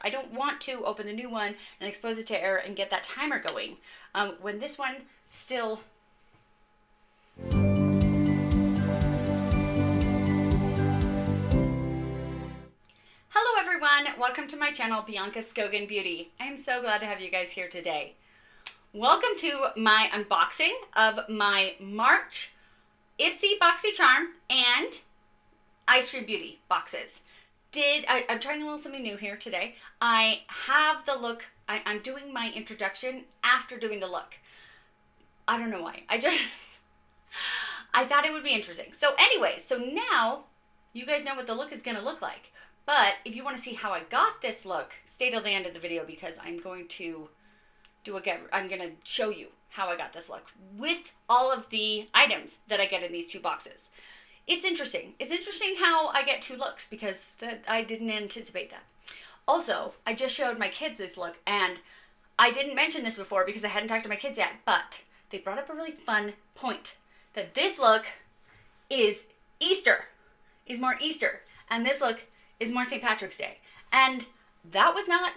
I don't want to open the new one and expose it to air and get that timer going when this one still... Hello everyone, welcome to my channel, Bianca Skogan Beauty. I'm so glad to have you guys here today. Welcome to my unboxing of my March IPSY Boxycharm and Eyescream Beauty boxes. I'm trying a little something new here today. I have the look, I'm doing my introduction after doing the look. I don't know why, I thought it would be interesting. So anyways, so now you guys know what the look is gonna look like. But if you want to see how I got this look, stay till the end of the video because I'm going to show you how I got this look with all of the items that I get in these two boxes. It's interesting. It's interesting how I get two looks because I didn't anticipate that. Also, I just showed my kids this look and I didn't mention this before because I hadn't talked to my kids yet, but they brought up a really fun point that this look is more Easter, and this look is more St. Patrick's Day. And that was not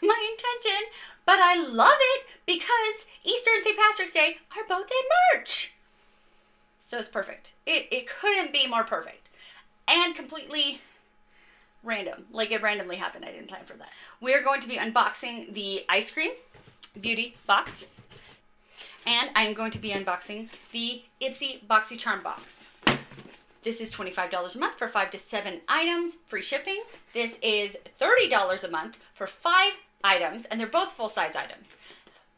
my intention, but I love it because Easter and St. Patrick's Day are both in March. So it's perfect. It couldn't be more perfect. And completely random. Like it randomly happened. I didn't plan for that. We're going to be unboxing the Eyescream Beauty box. And I'm going to be unboxing the IPSY Boxycharm box. This is $25 a month for 5 to 7 items, free shipping. This is $30 a month for 5 items, and they're both full-size items.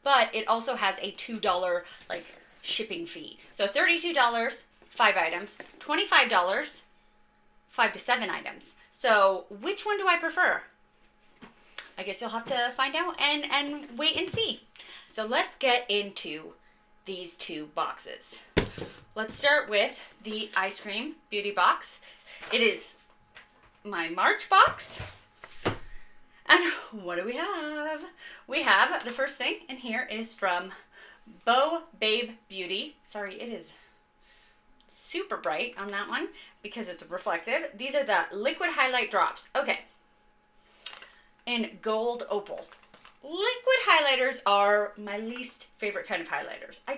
But it also has a $2 like shipping fee. So $32, 5 items, $25, 5 to 7 items. So which one do I prefer? I guess you'll have to find out and wait and see. So let's get into these two boxes. Let's start with the Eyescream Beauty box. It is my March box. And what do we have? We have the first thing in here is from Bo Babe Beauty. Sorry, it is super bright on that one because it's reflective. These are the liquid highlight drops. Okay. In gold opal. Liquid highlighters are my least favorite kind of highlighters. I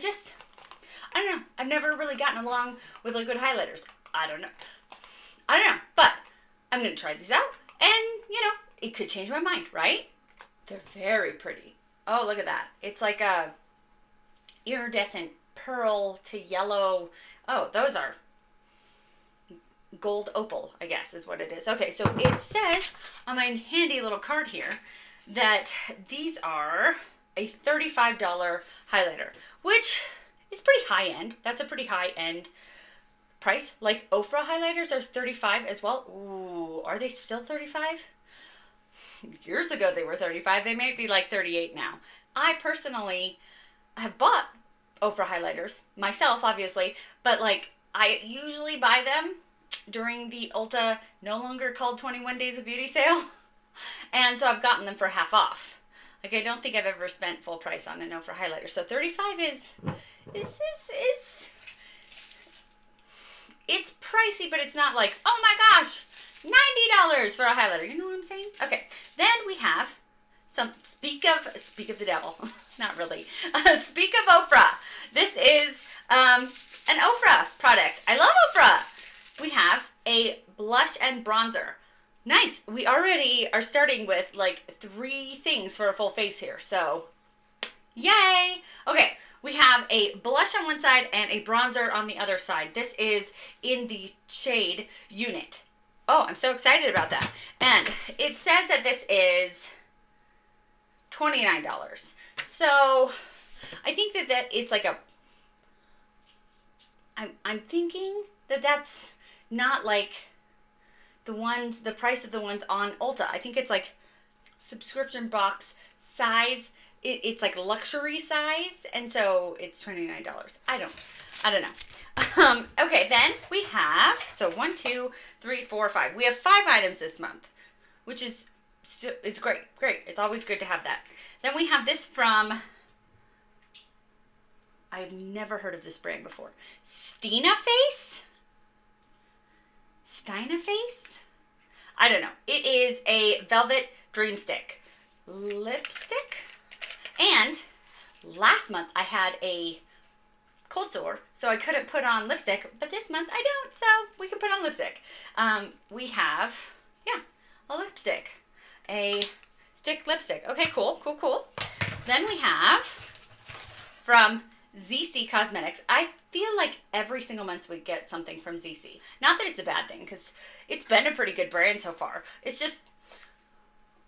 don't know. I've never really gotten along with liquid highlighters. I don't know. But I'm going to try these out. And, you know, it could change my mind, right? They're very pretty. Oh, look at that. It's like a iridescent pearl to yellow. Oh, those are gold opal, I guess is what it is. Okay, so it says on my handy little card here that these are a $35 highlighter, which is pretty high end. That's a pretty high end price. Like Ofra highlighters are $35 as well. Ooh, are they still $35? Years ago they were $35. They may be like $38 now. I personally have bought Ofra highlighters myself, obviously, but like I usually buy them during the Ulta no longer called 21 Days of Beauty sale. And so I've gotten them for half off. Like I don't think I've ever spent full price on an Ofra highlighter. So $35 is it's pricey, but it's not like, oh my gosh, $90 for a highlighter. You know what I'm saying? Okay. Then we have some, speak of the devil. Not really. Speak of Ofra. This is an Ofra product. I love Ofra. We have a blush and bronzer. Nice. We already are starting with like 3 things for a full face here. So, yay. Okay. We have a blush on one side and a bronzer on the other side. This is in the shade Unit. Oh, I'm so excited about that. And it says that this is $29. So, I think that it's like a... I'm thinking that that's not like the price of the ones on Ulta. I think it's like subscription box size. It's like luxury size, and so it's $29. I don't know. Okay, then we have, so 1, 2, 3, 4, 5. We have 5 items this month, which is great. It's always good to have that. Then we have this from, I've never heard of this brand before. Stina Face? I don't know. It is a velvet Dream Stick lipstick. And last month I had a cold sore, so I couldn't put on lipstick, but this month I don't, so we can put on lipstick. We have, yeah, a lipstick, a stick lipstick. Okay, cool. Then we have from ZC Cosmetics. I feel like every single month we get something from ZC. Not that it's a bad thing, because it's been a pretty good brand so far. It's just,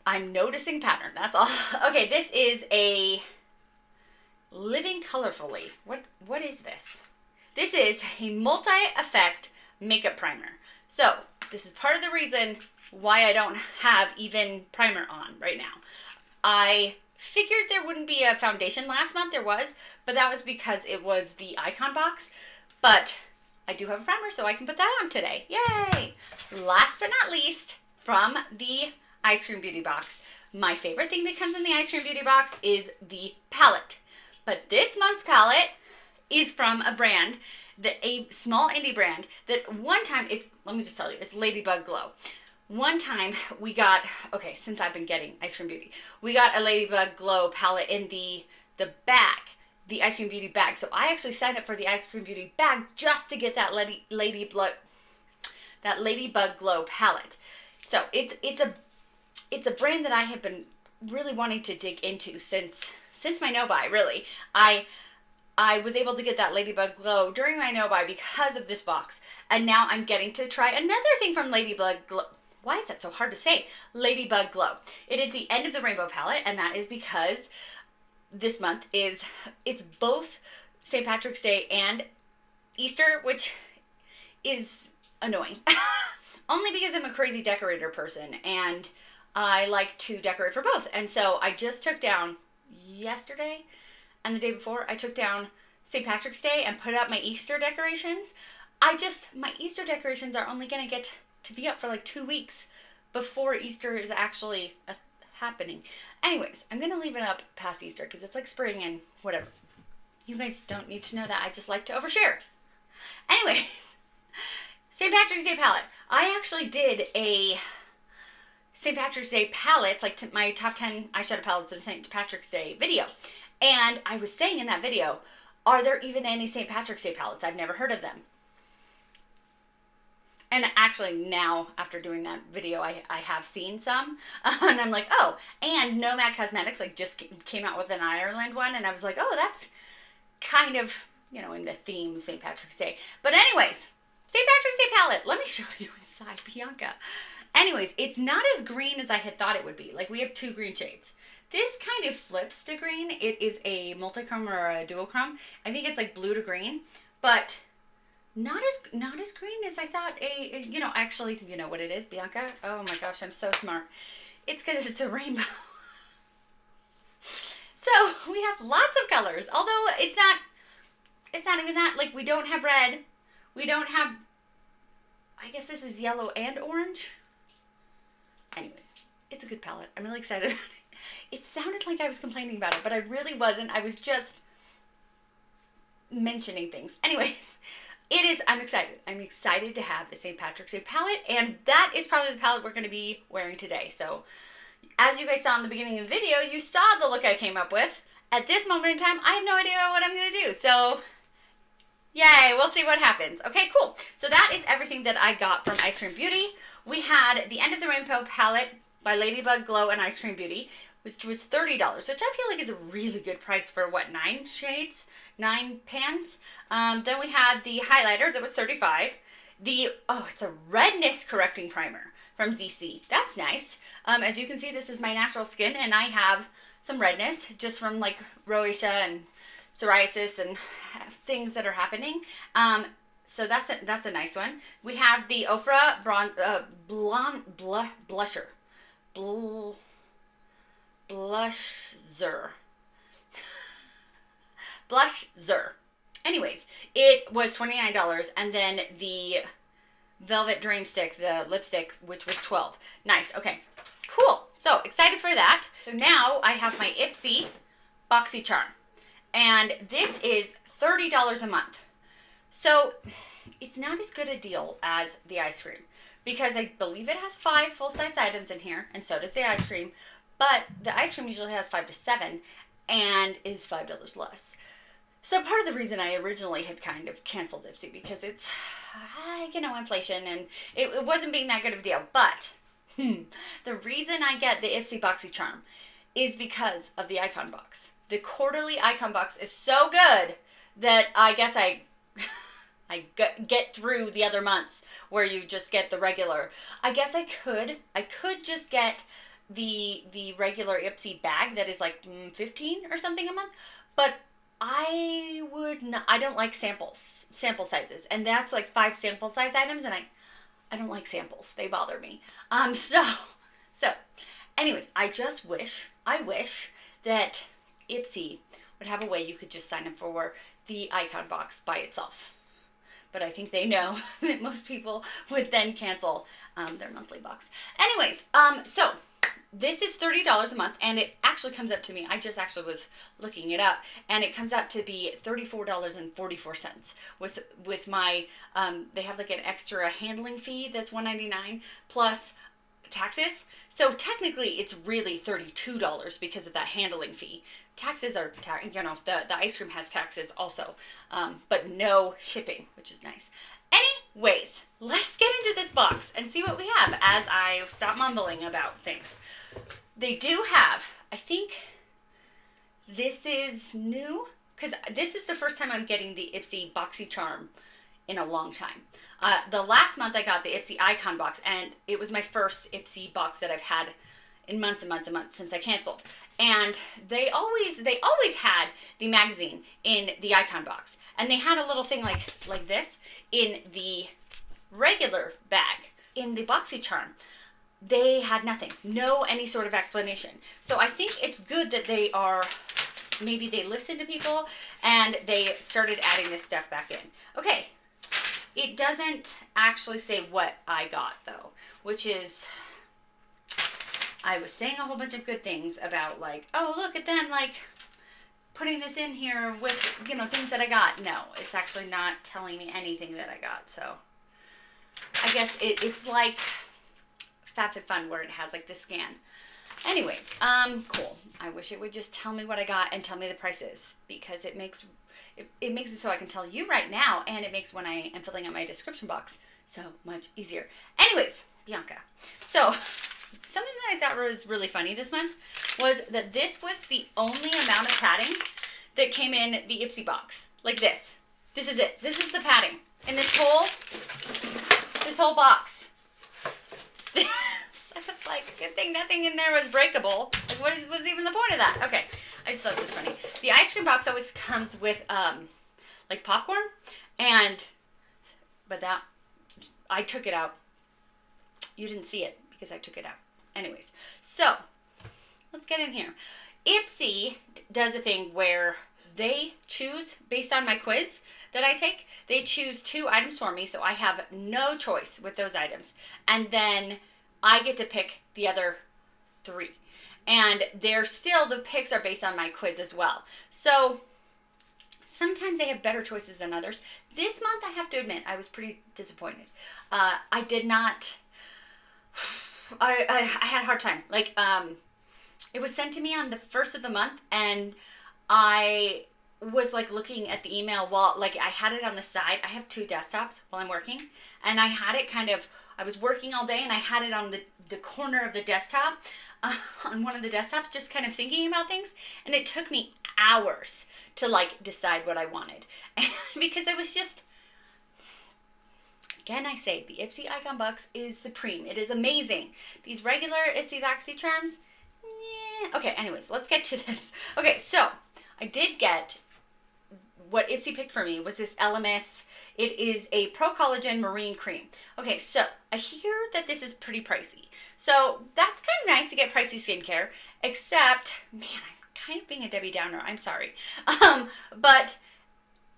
I'm noticing pattern, that's all. Okay, this is a Living Colorfully. What is this? This is a multi-effect makeup primer. So this is part of the reason why I don't have even primer on right now. I figured there wouldn't be a foundation last month. There was, but that was because it was the icon box. But I do have a primer, so I can put that on today. Yay! Last but not least, from the Eyescream Beauty Box. My favorite thing that comes in the Eyescream Beauty Box is the palette. But this month's palette is from a brand, a small indie brand that one time, let me just tell you, it's Ladybug Glow. One time we got, okay, since I've been getting Eyescream Beauty, we got a Ladybug Glow palette in the bag, the Eyescream Beauty bag. So I actually signed up for the Eyescream Beauty bag just to get that Ladybug Glow palette. So it's a brand that I have been really wanting to dig into since my no-buy, really. I was able to get that Ladybug Glow during my no-buy because of this box. And now I'm getting to try another thing from Ladybug Glow. Why is that so hard to say? Ladybug Glow. It is the End of the Rainbow palette, and that is because this month it's both St. Patrick's Day and Easter, which is annoying. Only because I'm a crazy decorator person, and I like to decorate for both. And so I just took down yesterday and the day before, I took down St. Patrick's Day and put up my Easter decorations. My Easter decorations are only going to get to be up for like 2 weeks before Easter is actually happening. Anyways, I'm going to leave it up past Easter because it's like spring and whatever. You guys don't need to know that. I just like to overshare. Anyways, St. Patrick's Day palette. I actually did a St. Patrick's Day palettes, like my top 10 eyeshadow palettes of St. Patrick's Day video. And I was saying in that video, are there even any St. Patrick's Day palettes? I've never heard of them. And actually now, after doing that video, I have seen some. And I'm like, oh, and Nomad Cosmetics like just came out with an Ireland one. And I was like, oh, that's kind of, you know, in the theme of St. Patrick's Day. But anyways, St. Patrick's Day palette. Let me show you inside, Bianca. Anyways, it's not as green as I had thought it would be. Like, we have 2 green shades. This kind of flips to green. It is a multichrome or a duochrome. I think it's like blue to green, but not as green as I thought. Actually, you know what it is, Bianca? Oh my gosh, I'm so smart. It's because it's a rainbow. So we have lots of colors, although it's not even that. Like, we don't have red. We don't have, I guess this is yellow and orange. Anyways, it's a good palette. I'm really excited about it. It sounded like I was complaining about it, but I really wasn't. I was just mentioning things. Anyways, I'm excited. I'm excited to have a St. Patrick's Day palette, and that is probably the palette we're going to be wearing today. So, as you guys saw in the beginning of the video, you saw the look I came up with. At this moment in time, I have no idea what I'm going to do. So, yay, we'll see what happens. Okay, cool. So that is everything that I got from Eyescream Beauty. We had the End of the Rainbow palette by Ladybug Glow and Eyescream Beauty, which was $30, which I feel like is a really good price for, what, 9 shades? 9 pans? Then we had the highlighter that was $35. It's a redness correcting primer from ZC. That's nice. As you can see, this is my natural skin, and I have some redness just from like rosacea and psoriasis and things that are happening. So that's a nice one. We have the Ofra Blusher. Blusher. Anyways, it was $29, and then the Velvet Dream Stick, the lipstick, which was $12. Nice. Okay, cool. So excited for that. So now I have my IPSY Boxycharm, and this is $30 a month. So it's not as good a deal as the Eyescream, because I believe it has 5 full-size items in here, and so does the ice cream. But the ice cream usually has 5 to 7 and is $5 less. So part of the reason I originally had kind of canceled IPSY, because it's, inflation, and it wasn't being that good of a deal. But the reason I get the IPSY Boxycharm is because of the icon box. The quarterly icon box is so good that I guess I get through the other months where you just get the regular. I guess I could just get the regular IPSY bag that is like 15 or something a month, but I don't like sample sizes, and that's like 5 sample size items, and I don't like samples. They bother me. So anyways, I wish that IPSY would have a way you could just sign up for the icon box by itself. But I think they know that most people would then cancel their monthly box. Anyways, so this is $30 a month, and it actually comes up to me. I just actually was looking it up, and it comes up to be $34.44 with my. They have like an extra handling fee that's $1.99 plus taxes. So technically, it's really $32 because of that handling fee. Taxes are, the ice cream has taxes also, but no shipping, which is nice. Anyways, let's get into this box and see what we have as I stop mumbling about things. They do have, I think this is new, because this is the first time I'm getting the IPSY Boxycharm in a long time. The last month I got the IPSY Icon box, and it was my first IPSY box that I've had in months and months and months since I canceled. And they always had the magazine in the icon box, and they had a little thing like this in the regular bag. In the Boxycharm, they had nothing, any sort of explanation. So I think it's good that maybe they listened to people and they started adding this stuff back in. Okay, it doesn't actually say what I got though, which is, I was saying a whole bunch of good things about like, oh, look at them, like putting this in here with, things that I got. No, it's actually not telling me anything that I got. So I guess it's like FabFitFun where it has like the scan. Anyways, cool. I wish it would just tell me what I got and tell me the prices, because it makes it so I can tell you right now, and it makes when I am filling out my description box so much easier. Anyways, Bianca. So something that I thought was really funny this month was that this was the only amount of padding that came in the IPSY box. Like this. This is it. This is the padding in this whole box. I was like, good thing nothing in there was breakable. Like, what was even the point of that? Okay, I just thought it was funny. The ice cream box always comes with like popcorn, but that I took it out. You didn't see it because I took it out. Anyways, so let's get in here. IPSY does a thing where they choose, based on my quiz that I take, they choose 2 items for me, so I have no choice with those items. And then I get to pick the other 3. And the picks are based on my quiz as well. So sometimes they have better choices than others. This month, I have to admit, I was pretty disappointed. I did not, I had a hard time. Like, it was sent to me on the 1st of the month, and I was like looking at the email while, like, I had it on the side. I have 2 desktops while I'm working, and I had it I was working all day, and I had it on the corner of the desktop, on one of the desktops, just kind of thinking about things, and it took me hours to like decide what I wanted. Because it was just, again, I say, the IPSY Icon Box is supreme. It is amazing. These regular IPSY Boxycharms, yeah. Okay, anyways, let's get to this. Okay, so I did get what IPSY picked for me was this LMS. It is a Pro Collagen Marine Cream. Okay, so I hear that this is pretty pricey. So that's kind of nice to get pricey skincare, except, man, I'm kind of being a Debbie Downer. I'm sorry. But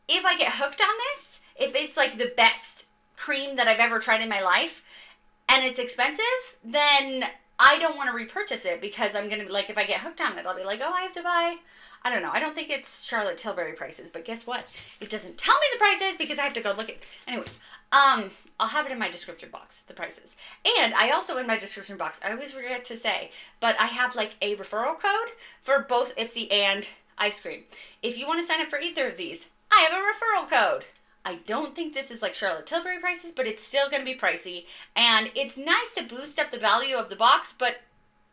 if I get hooked on this, if it's like the best cream that I've ever tried in my life, and it's expensive, then I don't want to repurchase it because I'm going to be like, if I get hooked on it, I'll be like, oh, I have to buy, I don't know. I don't think it's Charlotte Tilbury prices, but guess what? It doesn't tell me the prices because I have to go look at, anyways, I'll have it in my description box, the prices. And I also, in my description box, I always forget to say, but I have like a referral code for both IPSY and Eyescream. If you want to sign up for either of these, I have a referral code. I don't think this is like Charlotte Tilbury prices, but it's still going to be pricey. And it's nice to boost up the value of the box, but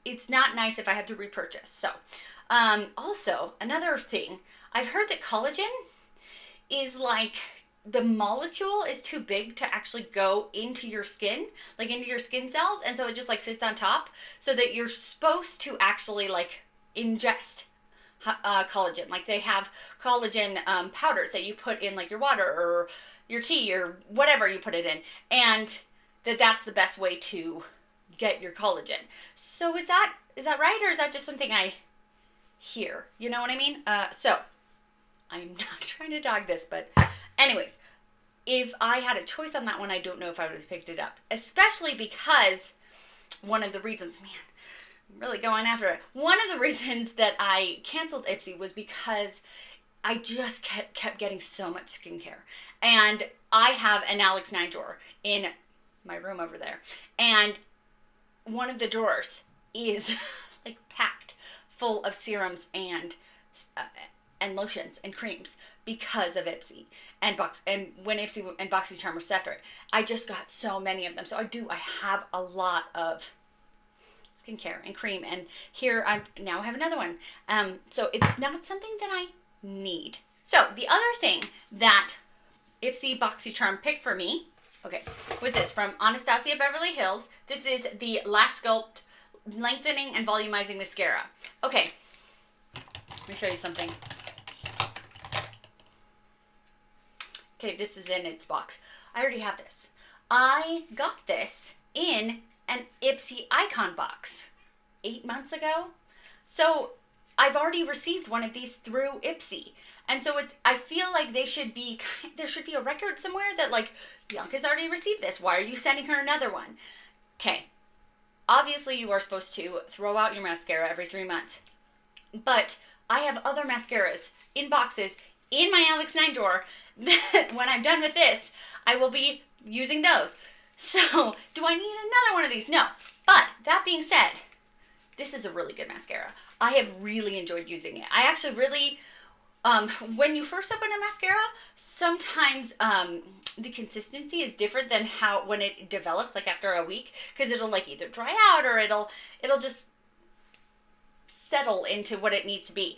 it's not nice if I have to repurchase. So, also, another thing, I've heard that collagen is like, the molecule is too big to actually go into your skin, like into your skin cells. And so it just like sits on top, so that you're supposed to actually like ingest collagen. Like they have collagen powders that you put in like your water or your tea or whatever you put it in, and that's the best way to get your collagen. So is that right, or is that just something I hear? You know what I mean? So I'm not trying to dog this, but anyways, if I had a choice on that one, I don't know if I would have picked it up, especially because one of the reasons, man, I'm really going after it. One of the reasons that I canceled IPSY was because I just kept getting so much skincare. And I have an Alex 9 drawer in my room over there. And one of the drawers is like packed full of serums and lotions and creams because of IPSY and when IPSY and Boxycharm were separate. I just got so many of them. So I have a lot of skincare and cream, and here I now have another one. So it's not something that I need. So the other thing that IPSY Boxycharm picked for me, okay, was this from Anastasia Beverly Hills. This is the Lash Sculpt Lengthening and Volumizing Mascara. Okay, let me show you something. Okay, this is in its box. I already have this. I got this in an IPSY Icon box 8 months ago. So I've already received one of these through IPSY. And so I feel like there should be a record somewhere that like, Bianca's already received this. Why are you sending her another one? Okay. Obviously you are supposed to throw out your mascara every 3 months. But I have other mascaras in boxes in my Alex 9 drawer that when I'm done with this, I will be using those. So, do I need another one of these? No. But, that being said, this is a really good mascara. I have really enjoyed using it. I actually really, when you first open a mascara, sometimes the consistency is different than when it develops, like after a week, because it'll like either dry out or it'll just settle into what it needs to be,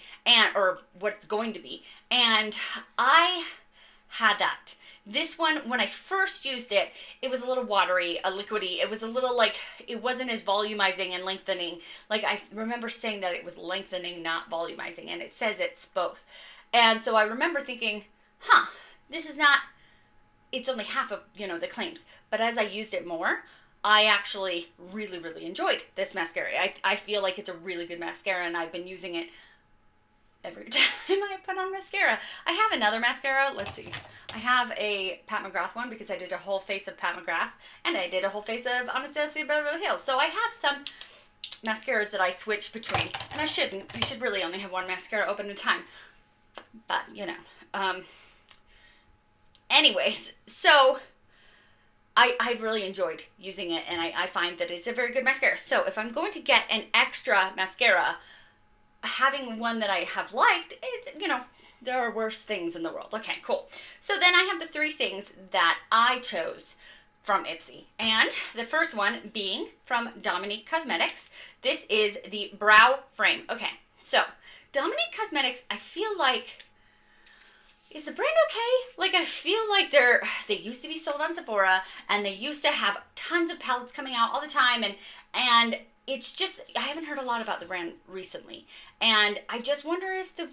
or what it's going to be. And I had that. This one, when I first used it, it was a little watery, liquidy. It was a little like, it wasn't as volumizing and lengthening. Like I remember saying that it was lengthening, not volumizing, and it says it's both. And so I remember thinking, this is not, it's only half of, the claims. But as I used it more, I actually really, really enjoyed this mascara. I feel like it's a really good mascara, and I've been using it every time I put on mascara. I have another mascara. Let's see. I have a Pat McGrath one because I did a whole face of Pat McGrath, and I did a whole face of Anastasia Beverly Hills. So I have some mascaras that I switch between, and I shouldn't. You should really only have one mascara open at a time. But, anyways, so I've really enjoyed using it, and I find that it's a very good mascara. So if I'm going to get an extra mascara, having one that I have liked, there are worse things in the world. Okay, cool. So then I have the 3 things that I chose from IPSY. And the first one being from Dominique Cosmetics. This is the Brow Frame. Okay, so Dominique Cosmetics, I feel like, is the brand okay? Like, I feel like they used to be sold on Sephora, and they used to have tons of palettes coming out all the time, and it's just, I haven't heard a lot about the brand recently, and I just wonder if the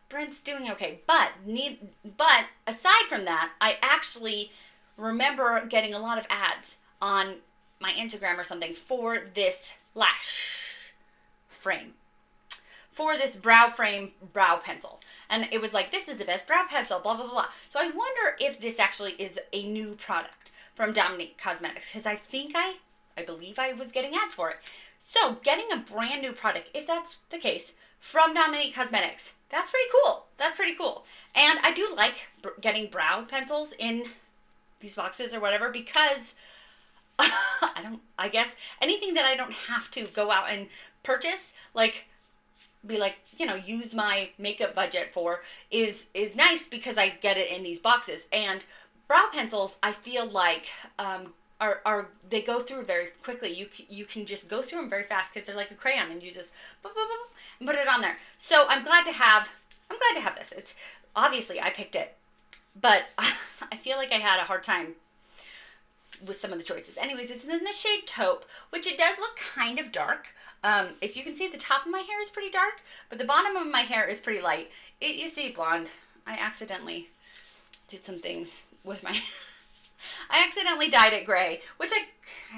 brand's doing okay. But aside from that, I actually remember getting a lot of ads on my Instagram or something for this lash frame, for this brow frame brow pencil. And it was like, this is the best brow pencil, blah, blah, blah. So I wonder if this actually is a new product from Dominique Cosmetics, because I think I I believe I was getting ads for it. So getting a brand new product, if that's the case, from Dominique Cosmetics, that's pretty cool. That's pretty cool. And I do like getting brow pencils in these boxes or whatever, because I guess anything that I don't have to go out and purchase, like, use my makeup budget for is nice, because I get it in these boxes. And brow pencils, I feel like, they go through very quickly. You can just go through them very fast, because they're like a crayon, and you just boop, boop, boop, and put it on there. So I'm glad to have this. It's obviously I picked it, but I feel like I had a hard time with some of the choices. Anyways, it's in the shade Taupe, which it does look kind of dark. If you can see, the top of my hair is pretty dark, but the bottom of my hair is pretty light. It used to be blonde. I accidentally did some things with my I accidentally dyed it gray,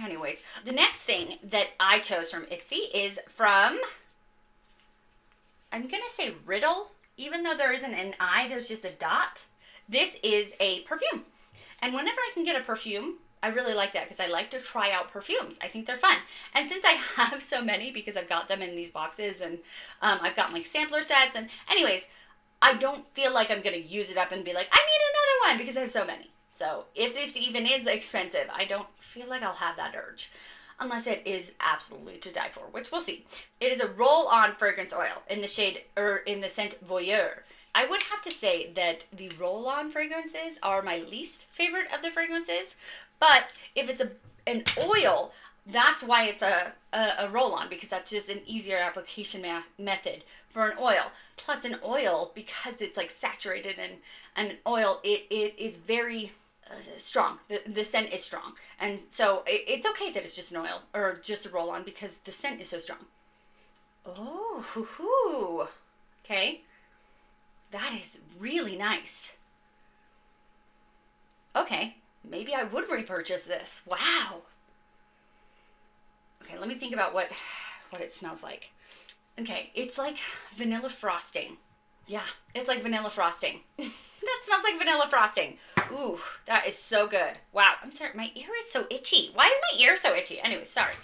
anyways. The next thing that I chose from IPSY is from, I'm going to say Riddle, even though there isn't an I, there's just a dot. This is a perfume. And whenever I can get a perfume, I really like that, because I like to try out perfumes. I think they're fun. And since I have so many, because I've got them in these boxes, and I've got like sampler sets, and anyways, I don't feel like I'm going to use it up and be like, I need another one, because I have so many. So if this even is expensive, I don't feel like I'll have that urge, unless it is absolutely to die for, which we'll see. It is a roll-on fragrance oil in the shade, or in the scent Voyeur. I would have to say that the roll-on fragrances are my least favorite of the fragrances, but if it's an oil, that's why it's a roll-on, because that's just an easier application method for an oil. Plus an oil, because it's like saturated in an oil, it is very strong. The scent is strong. And so it's okay that it's just an oil or just a roll-on, because the scent is so strong. Oh, hoo-hoo. Okay. That is really nice. Okay, maybe I would repurchase this. Wow. Okay, let me think about what it smells like. Okay, it's like vanilla frosting. Yeah, it's like vanilla frosting. That smells like vanilla frosting. Ooh, that is so good. Wow, I'm sorry, my ear is so itchy. Why is my ear so itchy? Anyway, sorry.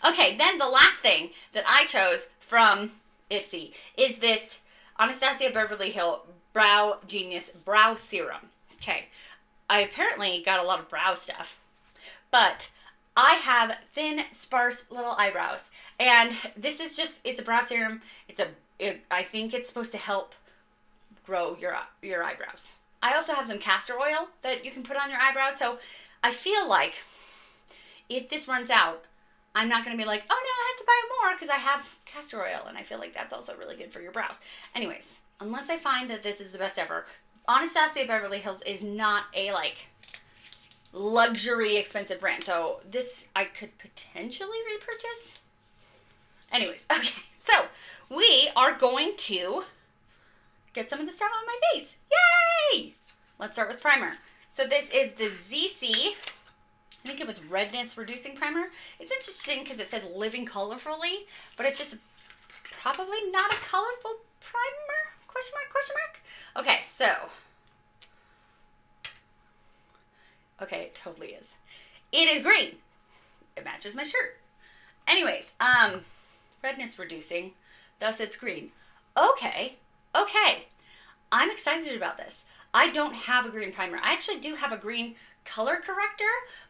Okay, then the last thing that I chose from IPSY is this Anastasia Beverly Hills Brow Genius Brow Serum. Okay, I apparently got a lot of brow stuff, but I have thin, sparse little eyebrows, and this is just, it's a brow serum. I think it's supposed to help grow your eyebrows. I also have some castor oil that you can put on your eyebrows, so I feel like if this runs out, I'm not going to be like, oh no, I have to buy more, because I have castor oil, and I feel like that's also really good for your brows. Anyways, unless I find that this is the best ever, Anastasia Beverly Hills is not a like luxury expensive brand, so this I could potentially repurchase. Anyways, okay, so we are going to get some of the stuff on my face. Yay! Let's start with primer. So this is the ZC, I think it was redness reducing primer. It's interesting because it says living colorfully, but it's just probably not a colorful primer? Question mark? Okay, so. Okay, it totally is. It is green. It matches my shirt. Anyways, redness reducing, thus it's green. Okay. I'm excited about this. I don't have a green primer. I actually do have a green color corrector,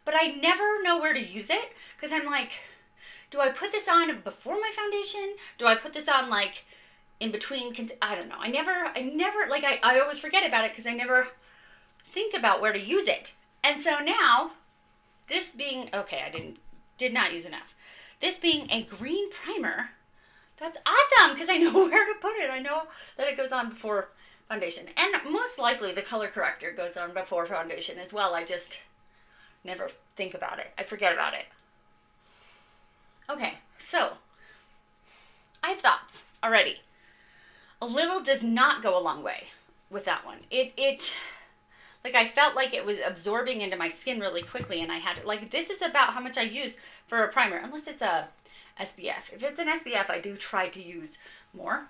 but I never know where to use it, because I'm like, do I put this on before my foundation? Do I put this on like in between? I don't know. I never like, I always forget about it because I never think about where to use it. And so now, this being, okay, I did not use enough. This being a green primer, that's awesome, because I know where to put it. I know that it goes on before foundation. And most likely the color corrector goes on before foundation as well. I just never think about it. I forget about it. Okay, so I have thoughts already. A little does not go a long way with that one. Like, I felt like it was absorbing into my skin really quickly, and I had, like, this is about how much I use for a primer, unless it's a SPF. If it's an SPF, I do try to use more,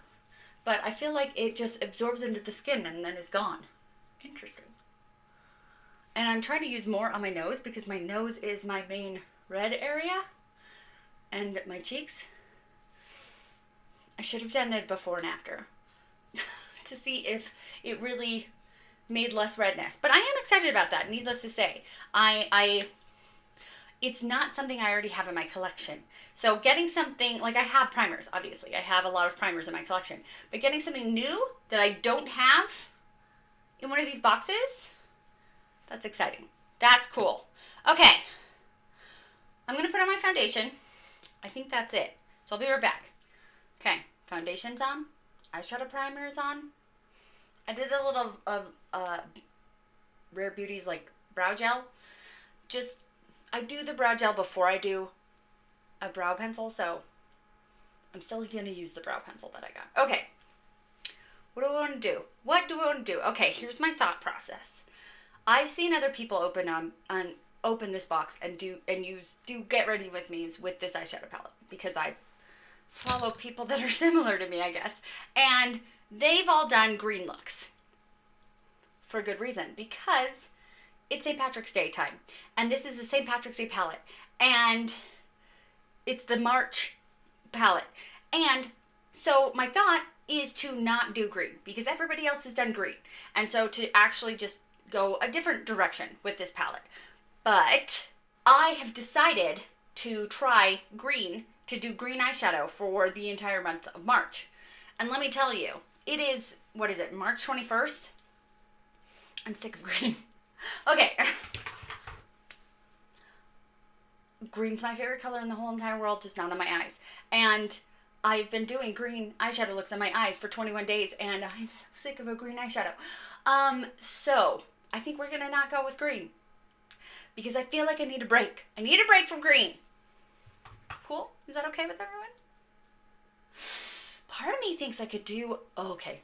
but I feel like it just absorbs into the skin and then is gone. Interesting. And I'm trying to use more on my nose, because my nose is my main red area and my cheeks. I should have done it before and after to see if it really made less redness. But I am excited about that, needless to say. It's not something I already have in my collection. So getting something, like I have primers, obviously. I have a lot of primers in my collection. But getting something new that I don't have in one of these boxes, that's exciting. That's cool. Okay. I'm going to put on my foundation. I think that's it. So I'll be right back. Okay. Foundation's on. Eyeshadow primer is on. I did a little of Rare Beauty's like brow gel. I do the brow gel before I do a brow pencil, so I'm still going to use the brow pencil that I got. Okay. What do I want to do? What do I want to do? Okay, here's my thought process. I've seen other people open this box and use Get Ready With Me's with this eyeshadow palette because I follow people that are similar to me, I guess. And they've all done green looks for a good reason because it's St. Patrick's Day time. And this is the St. Patrick's Day palette. And it's the March palette. And so my thought is to not do green because everybody else has done green. And so to actually just go a different direction with this palette. But I have decided to try green, to do green eyeshadow for the entire month of March. And let me tell you, it is, what is it, March 21st? I'm sick of green. Okay. Green's my favorite color in the whole entire world, just not on my eyes. And I've been doing green eyeshadow looks on my eyes for 21 days, and I'm so sick of a green eyeshadow. So I think we're going to not go with green because I feel like I need a break. I need a break from green. Cool? Is that okay with everyone? Part of me thinks I could do, okay.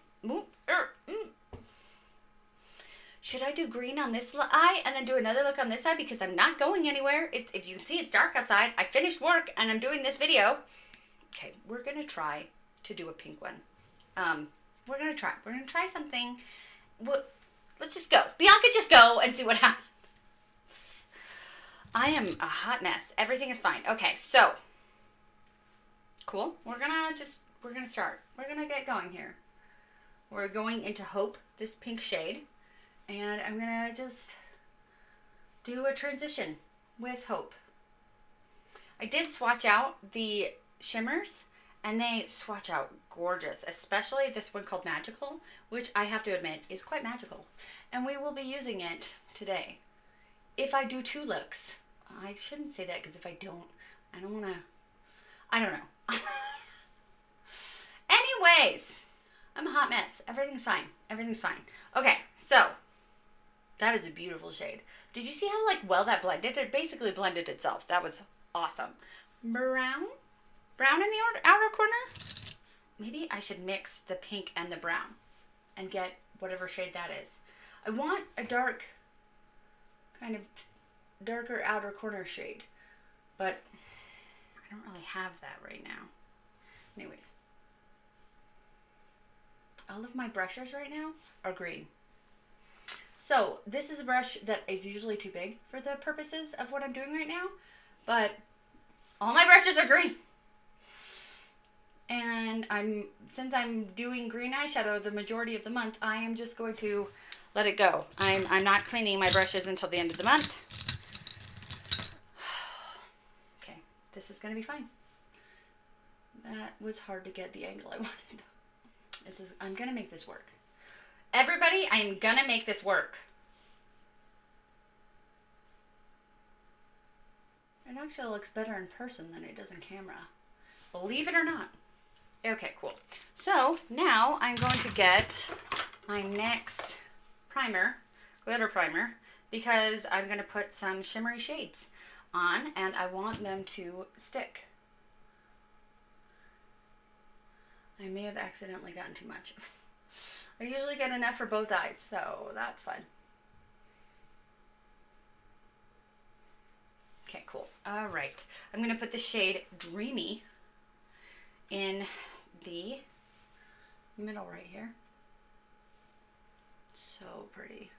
Should I do green on this eye and then do another look on this eye because I'm not going anywhere? If you can see, it's dark outside. I finished work and I'm doing this video. Okay, we're going to try to do a pink one. We're going to try. We're going to try something. Let's just go. Bianca, just go and see what happens. I am a hot mess. Everything is fine. Okay, so. Cool. We're going to start. We're going to get going here. We're going into Hope, this pink shade. And I'm going to just do a transition with Hope. I did swatch out the shimmers, and they swatch out gorgeous, especially this one called Magical, which I have to admit is quite magical. And we will be using it today. If I do two looks, I shouldn't say that because if I don't want to, I don't know. Anyways, I'm a hot mess. Everything's fine. Everything's fine. Okay, so that is a beautiful shade. Did you see how well that blended? It basically blended itself. That was awesome. Brown in the outer corner? Maybe I should mix the pink and the brown and get whatever shade that is. I want a dark, kind of darker outer corner shade, but I don't really have that right now. Anyways, all of my brushes right now are green. So this is a brush that is usually too big for the purposes of what I'm doing right now, but all my brushes are green. And since I'm doing green eyeshadow the majority of the month, I am just going to let it go. I'm not cleaning my brushes until the end of the month. Okay, this is going to be fine. That was hard to get the angle I wanted. I'm going to make this work. Everybody, I am going to make this work. It actually looks better in person than it does in camera. Believe it or not. Okay, cool. So now I'm going to get my NYX primer, glitter primer, because I'm going to put some shimmery shades on and I want them to stick. I may have accidentally gotten too much. I usually get enough for both eyes, so that's fine. Okay, cool. All right. I'm going to put the shade Dreamy in the middle right here. So pretty.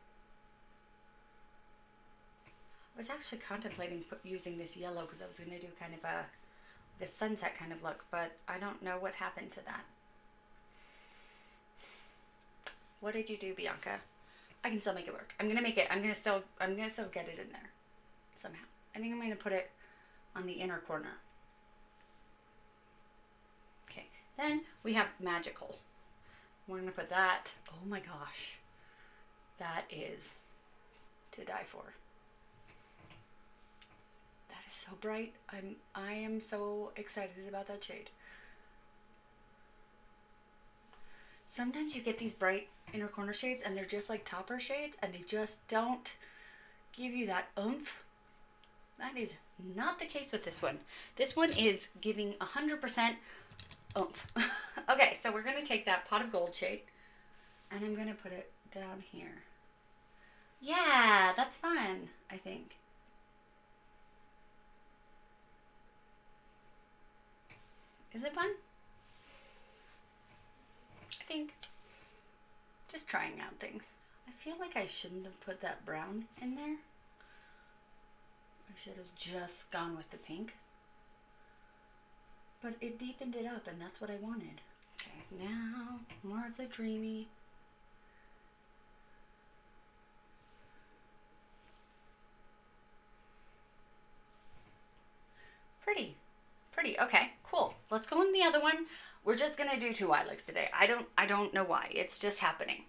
was actually contemplating using this yellow because I was going to do kind of a sunset kind of look, but I don't know what happened to that. What did you do, Bianca? I can still make it work. I'm gonna make it. I'm gonna still get it in there somehow. I think I'm gonna put it on the inner corner. Okay. Then we have magical. We're gonna put that. Oh my gosh, that is to die for. That is so bright. I am so excited about that shade. Sometimes you get these bright inner corner shades and they're just like topper shades and they just don't give you that oomph. That is not the case with this one. This one is giving 100% oomph. Okay, so we're going to take that pot of gold shade and I'm going to put it down here. Yeah, that's fun, I think. Is it fun? I think. Just trying out things. I feel like I shouldn't have put that brown in there. I should have just gone with the pink. But it deepened it up and that's what I wanted. Okay, now more of the dreamy. Pretty. Pretty. Okay, cool. Let's go on the other one. We're just gonna do 2 eye looks today. I don't know why. It's just happening.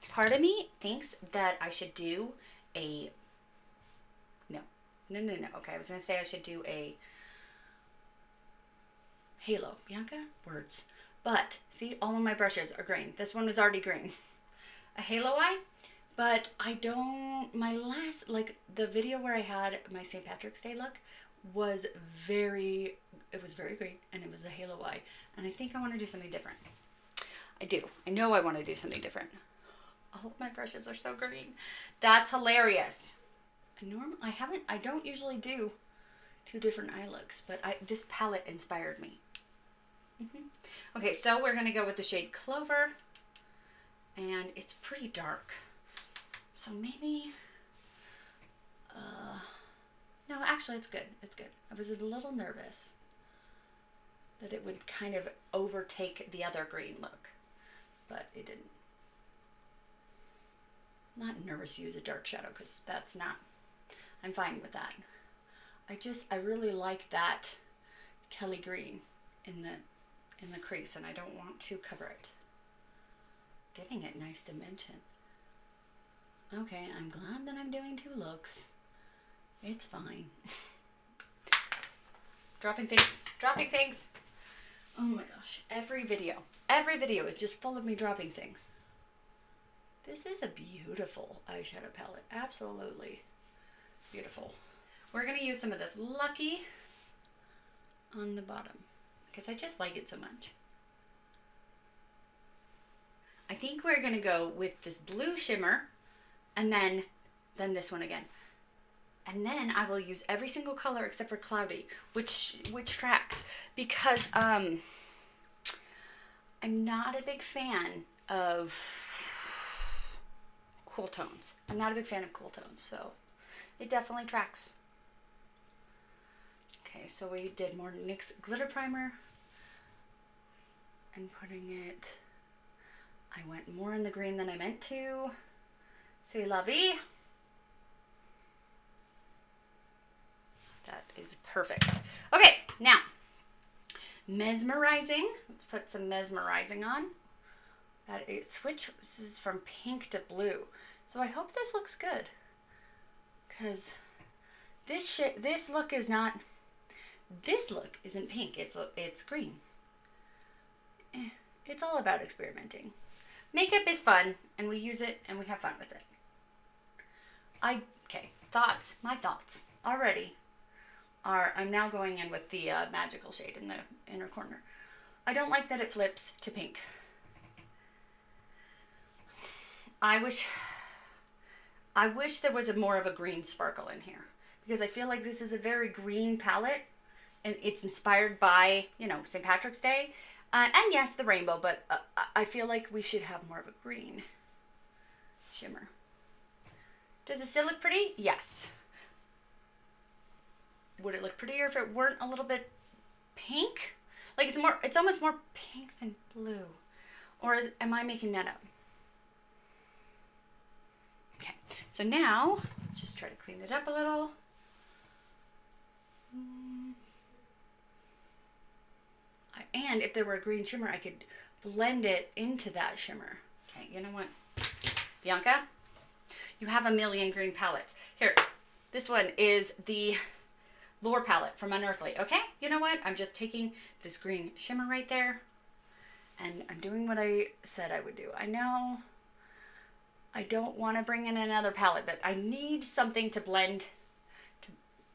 Part of me thinks that I should do a no. Okay, I was gonna say I should do a halo. Bianca? Words. But see, all of my brushes are green. This one was already green. A halo eye, but I don't. My last, like the video where I had my St. Patrick's Day look was very green and it was a halo eye. And I think I want to do something different. I do. I know I want to do something different. All of my brushes are so green. That's hilarious. I don't usually do 2 different eye looks, but this palette inspired me. Okay, so we're going to go with the shade Clover. And it's pretty dark. So maybe, no, actually it's good. It's good. I was a little nervous that it would kind of overtake the other green look, but it didn't. Not nervous to use a dark shadow because that's not, I'm fine with that. I really like that Kelly green in the crease and I don't want to cover it. Giving it nice dimension. Okay, I'm glad that I'm doing 2 looks. It's fine. Dropping things. Oh my gosh, every video is just full of me dropping things. This is a beautiful eyeshadow palette, absolutely beautiful. We're gonna use some of this Lucky on the bottom because I just like it so much. I think we're gonna go with this blue shimmer and then this one again. And then I will use every single color except for Cloudy, which tracks because I'm not a big fan of cool tones. So it definitely tracks. Okay, so we did more NYX glitter primer and putting it, I went more in the green than I meant to. C'est la vie. That is perfect. Okay, now, mesmerizing. Let's put some mesmerizing on. That it switches from pink to blue. So I hope this looks good. Because this look isn't pink. It's green. It's all about experimenting. Makeup is fun, and we use it, and we have fun with it. Okay, thoughts. My thoughts already are, I'm now going in with the magical shade in the inner corner. I don't like that it flips to pink. I wish there was more of a green sparkle in here because I feel like this is a very green palette and it's inspired by, St. Patrick's Day. And yes, the rainbow, but I feel like we should have more of a green shimmer. Does it still look pretty? Yes. would it look prettier if it weren't a little bit pink? Like it's almost more pink than blue. Or am I making that up? Okay, so now let's just try to clean it up a little. And if there were a green shimmer, I could blend it into that shimmer. Okay, you know what? Bianca, you have a million green palettes. Here, this one is the Lure palette from Unearthly. Okay, you know what? I'm just taking this green shimmer right there, and I'm doing what I said I would do. I know I don't want to bring in another palette, but I need something to blend.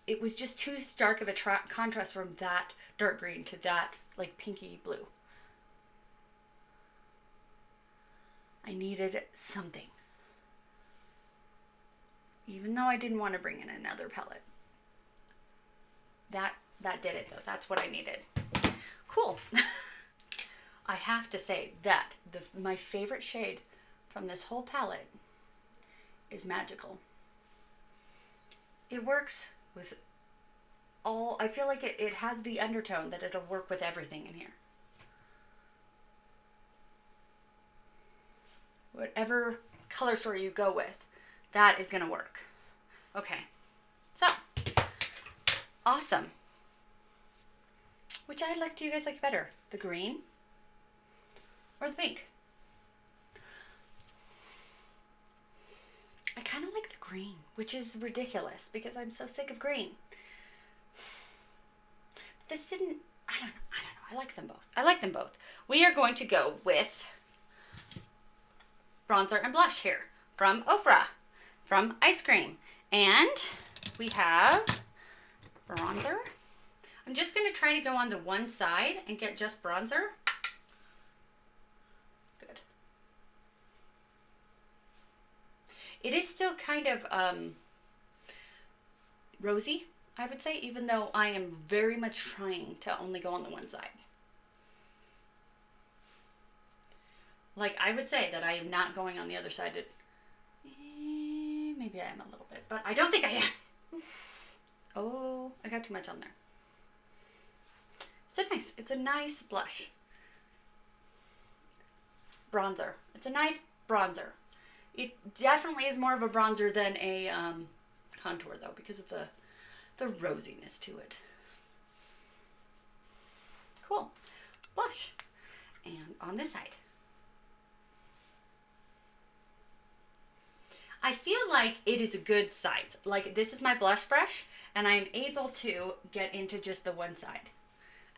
It was just too stark of a contrast from that dark green to that like pinky blue. I needed something. Even though I didn't want to bring in another palette. That did it though. That's what I needed. Cool. I have to say that my favorite shade from this whole palette is Magical. It works with all, I feel like it has the undertone that it'll work with everything in here. Whatever color story you go with, that is going to work. Okay, so awesome. Which highlight do you guys like better? The green or the pink? I kind of like the green, which is ridiculous because I'm so sick of green. But this didn't, I don't know. I like them both. I like them both. We are going to go with bronzer and blush here from Ofra, from Eyescream. And we have bronzer. I'm just going to try to go on the one side and get just bronzer. Good. It is still kind of rosy, I would say, even though I am very much trying to only go on the one side. Like, I would say that I am not going on the other side. Maybe I am a little bit, but I don't think I am. Oh, I got too much on there. It's a nice blush. Bronzer. It's a nice bronzer. It definitely is more of a bronzer than a contour though, because of the rosiness to it. Cool. Blush. And on this side. I feel like it is a good size. Like, this is my blush brush, and I'm able to get into just the one side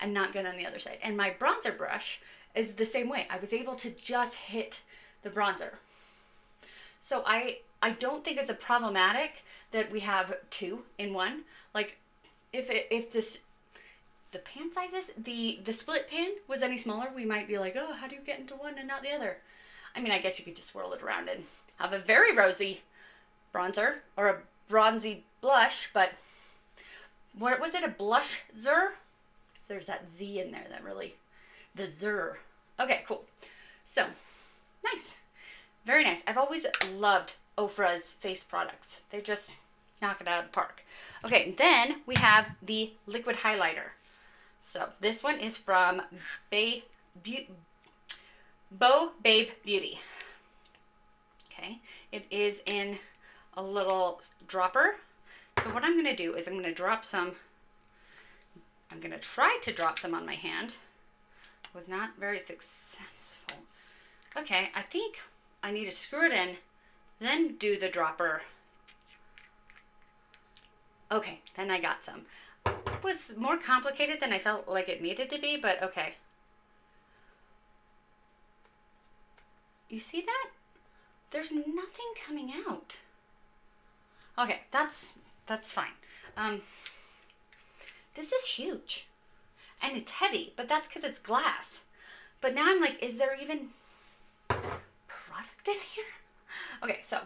and not get on the other side. And my bronzer brush is the same way. I was able to just hit the bronzer. So I don't think it's a problematic that we have two in one. Like, if the pan sizes, the split pan was any smaller, we might be like, oh, how do you get into one and not the other? I mean, I guess you could just swirl it around and have a very rosy bronzer or a bronzy blush, but what was it, a blush-zer? There's that Z in there that really, the zer. Okay, cool. So, nice. Very nice. I've always loved Ofra's face products. They just knock it out of the park. Okay, then we have the liquid highlighter. So, this one is from Bo Babe Beauty. Okay, it is in a little dropper. So what I'm going to do is I'm going to drop some, I'm going to try to drop some on my hand. Was not very successful. Okay, I think I need to screw it in, then do the dropper. Okay, then I got some. It was more complicated than I felt like it needed to be, but okay. You see that? There's nothing coming out. Okay, that's fine. This is huge. And it's heavy, but that's because it's glass. But now I'm like, is there even product in here? Okay, so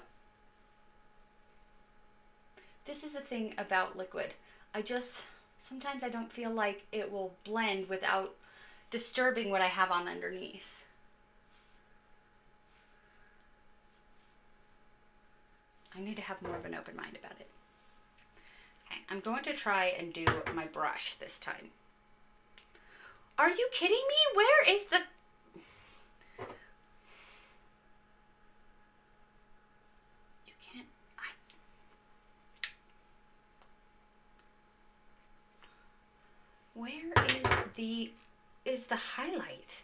this is the thing about liquid. Sometimes I don't feel like it will blend without disturbing what I have on underneath. I need to have more of an open mind about it. Okay. I'm going to try and do my brush this time. Are you kidding me? Where is the... You can't... Where is the highlight?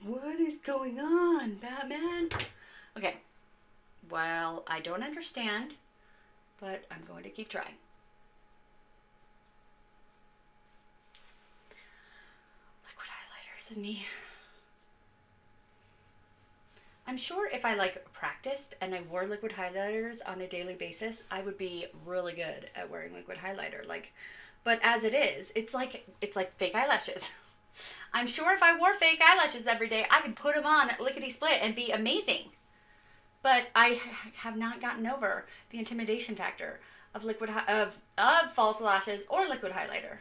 What is going on, Batman? Okay. Well, I don't understand, but I'm going to keep trying. Liquid highlighters and me. I'm sure if I like practiced and I wore liquid highlighters on a daily basis, I would be really good at wearing liquid highlighter. But as it is, it's like fake eyelashes. I'm sure if I wore fake eyelashes every day, I could put them on lickety-split and be amazing. But I have not gotten over the intimidation factor of false lashes or liquid highlighter.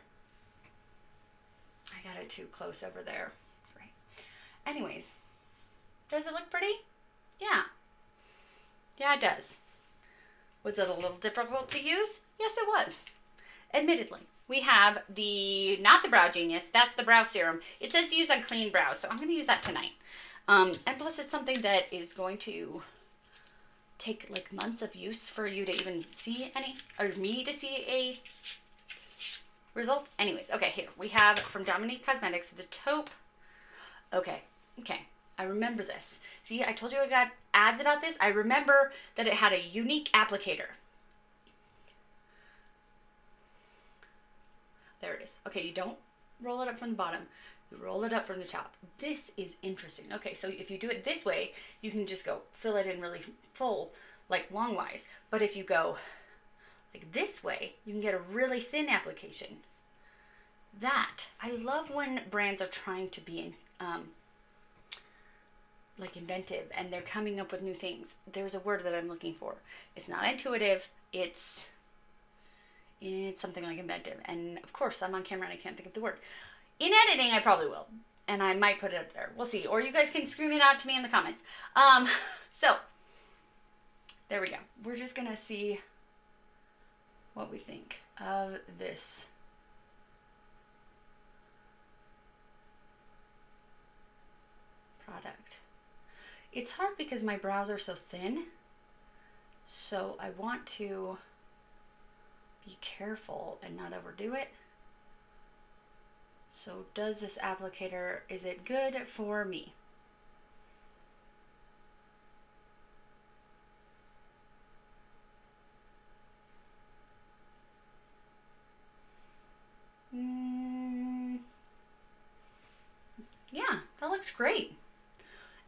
I got it too close over there. Great. Anyways, does it look pretty? Yeah. Yeah, it does. Was it a little difficult to use? Yes, it was. Admittedly. We have not the Brow Genius, that's the brow serum. It says to use on clean brows, so I'm going to use that tonight. And plus it's something that is going to take like months of use for you to even see any, or me to see a result. Anyways, okay, here we have from Dominique Cosmetics, the taupe. Okay, I remember this. See, I told you I got ads about this. I remember that it had a unique applicator. There it is. Okay, you don't roll it up from the bottom. You roll it up from the top. This is interesting. Okay, so if you do it this way, you can just go fill it in really full, like longwise. But if you go like this way, you can get a really thin application. I love when brands are trying to be like inventive and they're coming up with new things. There's a word that I'm looking for. It's not intuitive. It's something like inventive. And of course, I'm on camera and I can't think of the word. In editing, I probably will. And I might put it up there. We'll see. Or you guys can scream it out to me in the comments. So, there we go. We're just going to see what we think of this product. It's hard because my brows are so thin. So, I want to be careful and not overdo it. So does this applicator, is it good for me? Yeah, that looks great.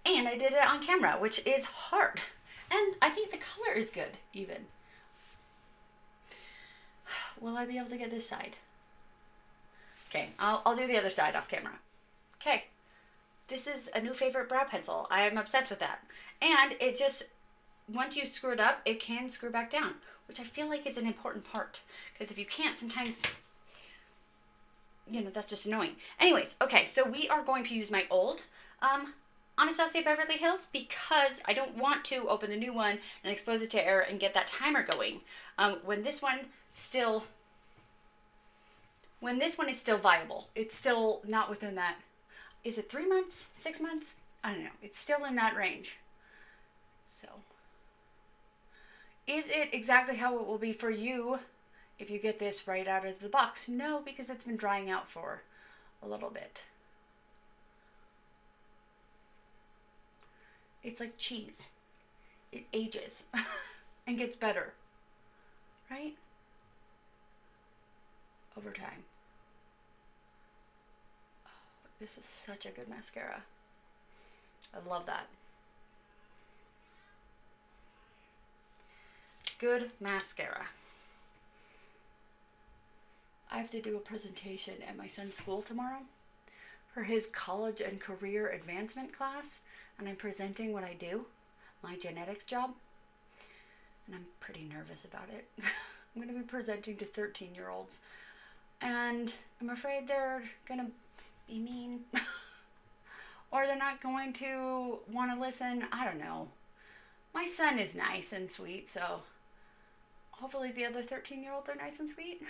And I did it on camera, which is hard. And I think the color is good, even. Will I be able to get this side? Okay, I'll do the other side off camera. Okay, this is a new favorite brow pencil. I am obsessed with that. And it just, once you screw it up, it can screw back down, which I feel like is an important part. Because if you can't, sometimes, you know, that's just annoying. Anyways, okay, so we are going to use my old Anastasia Beverly Hills because I don't want to open the new one and expose it to air and get that timer going. When this one is still viable, it's still not within that. Is it 3 months, 6 months? I don't know. It's still in that range. So, is it exactly how it will be for you if you get this right out of the box? No, because it's been drying out for a little bit. It's like cheese. It ages and gets better, right? Over time. Oh, this is such a good mascara. I love that. Good mascara. I have to do a presentation at my son's school tomorrow for his college and career advancement class, and I'm presenting what I do, my genetics job, and I'm pretty nervous about it. I'm going to be presenting to 13-year-olds, and I'm afraid they're going to be mean, or they're not going to want to listen. I don't know. My son is nice and sweet, so hopefully the other 13-year-olds are nice and sweet.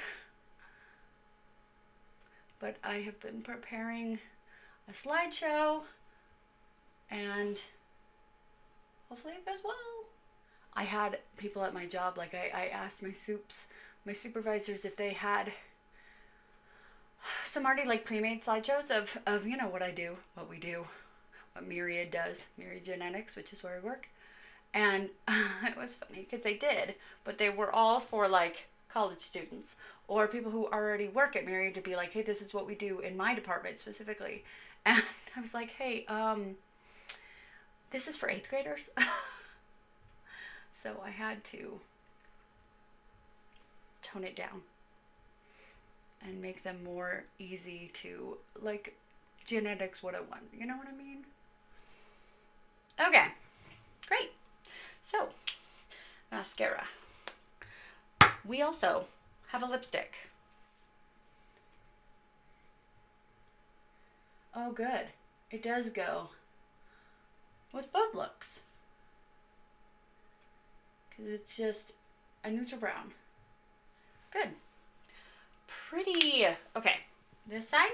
But I have been preparing a slideshow, and hopefully it goes well. I had people at my job, like I asked my supervisors if they had some already like pre-made slideshows of you know what I do, what we do, what Myriad does, Myriad Genetics, which is where I work. And it was funny because they did, but they were all for like college students or people who already work at Myriad to be like, hey, this is what we do in my department specifically. And I was like, hey, this is for 8th graders. So I had to tone it down and make them more easy to, like, genetics 101. You know what I mean? Okay, great. So, mascara. We also have a lipstick. Oh, good. It does go with both looks. Because it's just a neutral brown. Good. Pretty. Okay, this side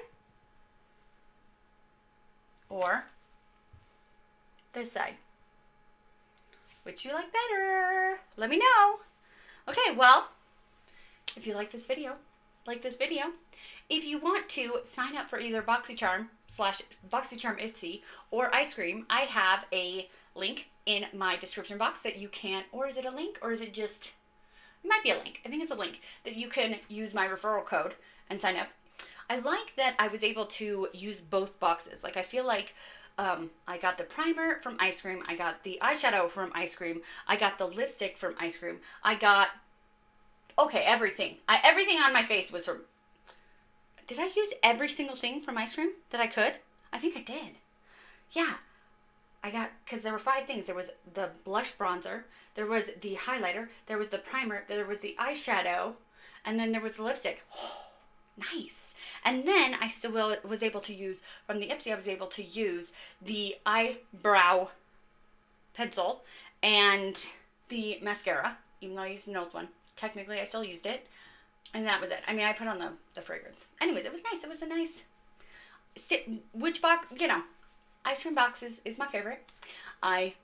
or this side? Which you like better? Let me know. Okay, well, if you like this video, If you want to sign up for either Boxycharm / Boxycharm IPSY or Eyescream, I have a link in my description box that you can, or is it a link, or is it just, it might be a link. I think it's a link that you can use my referral code and sign up. I like that I was able to use both boxes. Like, I feel like I got the primer from Eyescream, I got the eyeshadow from Eyescream, I got the lipstick from Eyescream, I got, okay, everything. Everything on my face was from, did I use every single thing from Eyescream that I could? I think I did. Yeah. I got, because there were 5 things. There was the blush bronzer, there was the highlighter, there was the primer, there was the eyeshadow, and then there was the lipstick. Oh, nice. And then I still was able to use, from the IPSY, I was able to use the eyebrow pencil and the mascara, even though I used an old one. Technically, I still used it. And that was it. I mean, I put on the fragrance. Anyways, it was nice. It was a nice, which box, you know, Eyescream box is my favorite. I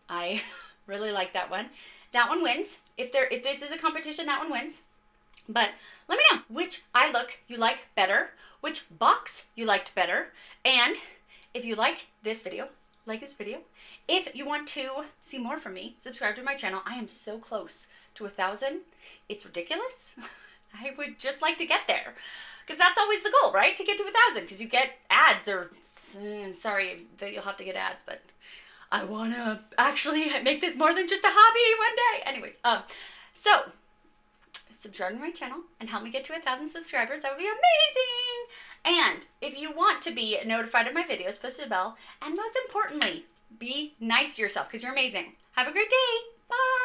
really like that one. That one wins. If this is a competition, that one wins. But let me know which eye look you like better, which box you liked better, and if you like this video, If you want to see more from me, subscribe to my channel. I am so close to 1,000. It's ridiculous. I would just like to get there, because that's always the goal, right? To get to 1,000, because you get ads, or sorry that you'll have to get ads, but I want to actually make this more than just a hobby one day. Anyways, so subscribe to my channel and help me get to 1,000 subscribers. That would be amazing. And if you want to be notified of my videos, push the bell, and most importantly, be nice to yourself, because you're amazing. Have a great day. Bye.